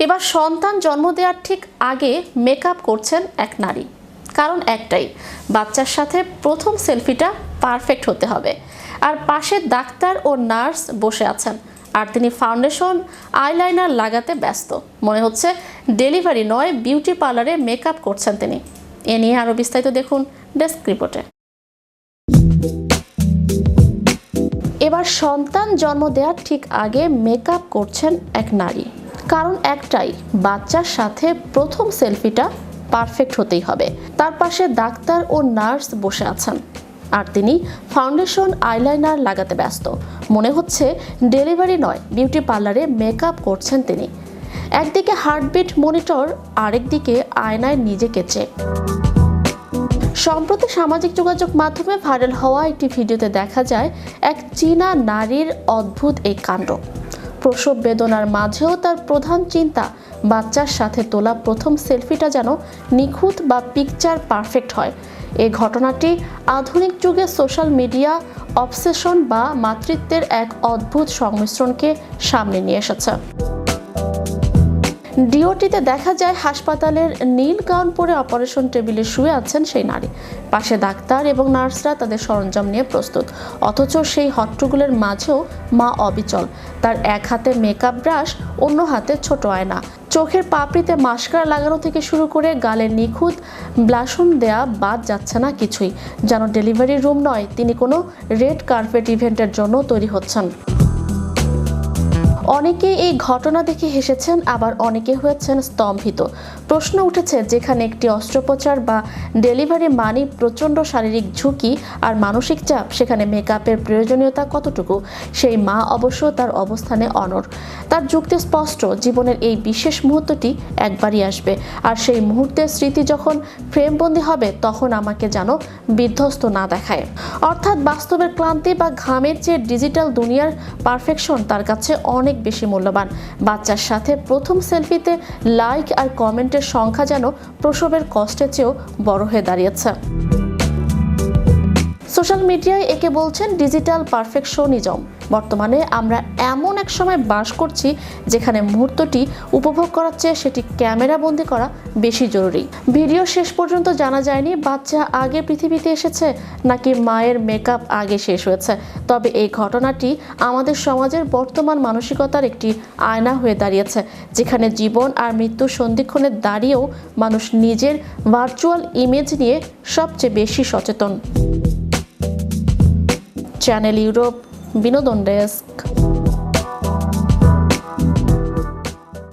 এবার সন্তান জন্ম দেওয়ার ঠিক আগে মেকআপ করছেন এক নারী। কারণ একটাই, বাচ্চার সাথে প্রথম সেলফিটা পারফেক্ট হতে হবে। আর পাশে ডাক্তার ও নার্স বসে আছেন, আর তিনি ফাউন্ডেশন আইলাইনার লাগাতে ব্যস্ত। মনে হচ্ছে ডেলিভারি নয়, বিউটি পার্লারে মেকআপ করছেন তিনি। এ নিয়ে আরও বিস্তারিত দেখুন ডেস্ক রিপোর্টে। এবার সন্তান জন্ম দেওয়ার ঠিক আগে মেকআপ করছেন এক নারী। কারণ একটাই, বাচ্চার সাথে প্রথম সেলফিটা পারফেক্ট হতেই হবে। তার পাশে ডাক্তার ও নার্স বসে আছেন, আর তিনি ফাউন্ডেশন আইলাইনার লাগাতে ব্যস্ত। মনে হচ্ছে ডেলিভারি নয়, বিউটি পার্লারে মেকআপ করছেন তিনি। একদিকে হার্টবিট মনিটর, আরেকদিকে আয়নায় নিজেকে চেক। সম্প্রতি সামাজিক যোগাযোগ মাধ্যমে ভাইরাল হওয়া একটি ভিডিওতে দেখা যায় এক চীনা নারীর অদ্ভুত এই কাণ্ড। প্রসব বেদনার মাঝেও তার প্রধান চিন্তা বাচ্চার সাথে তোলা প্রথম সেলফিটা যেন নিখুঁত বা পিকচার পারফেক্ট হয়। এই ঘটনাটি আধুনিক যুগে সোশ্যাল মিডিয়া অবসেশন বা মাতৃত্বের এক অদ্ভুত সংমিশ্রণকে সামনে নিয়ে এসেছে। ডিওটিতে দেখা যায় হাসপাতালের নীল গাউন পরে অপারেশন টেবিলে শুয়ে আছেন সেই নারী। পাশে ডাক্তার এবং নার্সরা তাদের সরঞ্জাম নিয়ে প্রস্তুত। অথচ সেই হট্টগোলের মাঝেও মা অবিচল। তার এক হাতে মেকআপ ব্রাশ, অন্য হাতে ছোট আয়না। চোখের পাপড়িতে মাস্কারা লাগানো থেকে শুরু করে গালে নিখুঁত ব্লাশন দেয়া বাদ যাচ্ছে না কিছুই। যেন ডেলিভারি রুম নয়, তিনি কোনো রেড কার্পেট ইভেন্টের জন্য তৈরি হচ্ছেন। অনেকে এই ঘটনা দেখে হেসেছেন, আবার অনেকে হয়েছেন স্তম্ভিত। প্রশ্ন উঠেছে, যেখানে একটি অস্ত্রোপচার বা ডেলিভারি মানেই প্রচণ্ড শারীরিক ঝুঁকি আর মানসিক চাপ, সেখানে মেকআপের প্রয়োজনীয়তা কতটুকু? সেই মা অবশ্য তার অবস্থানে অনড়। তার যুক্তি স্পষ্ট, জীবনের এই বিশেষ মুহূর্তটি একবারই আসবে, আর সেই মুহূর্তের স্মৃতি যখন ফ্রেমবন্দি হবে, তখন আমাকে যেন বিধ্বস্ত না দেখায়। অর্থাৎ বাস্তবের ক্লান্তি বা ঘামের চেয়ে ডিজিটাল দুনিয়ার পারফেকশন তার কাছে অনেক বেশি মূল্যবান। বাচ্চার সাথে প্রথম সেলফিতে লাইক আর কমেন্টের সংখ্যা যেন প্রসবের কষ্টের চেয়েও বড় হয়ে দাঁড়িয়েছে। সোশ্যাল মিডিয়ায় একে বলছেন ডিজিটাল পারফেকশনিজম। বর্তমানে আমরা এমন এক সময় বাস করছি যেখানে মুহূর্তটি উপভোগ করার চেয়ে সেটি ক্যামেরা বন্দি করা বেশি জরুরি। ভিডিও শেষ পর্যন্ত জানা যায়নি বাচ্চা আগে পৃথিবীতে এসেছে নাকি মায়ের মেকআপ আগে শেষ হয়েছে। তবে এই ঘটনাটি আমাদের সমাজের বর্তমান মানসিকতার একটি আয়না হয়ে দাঁড়িয়েছে, যেখানে জীবন আর মৃত্যুর সন্ধিক্ষণে দাঁড়িয়েও মানুষ নিজের ভার্চুয়াল ইমেজ নিয়ে সবচেয়ে বেশি সচেতন। চ্যানেল ইউরোপ বিনোদন ডেস্ক।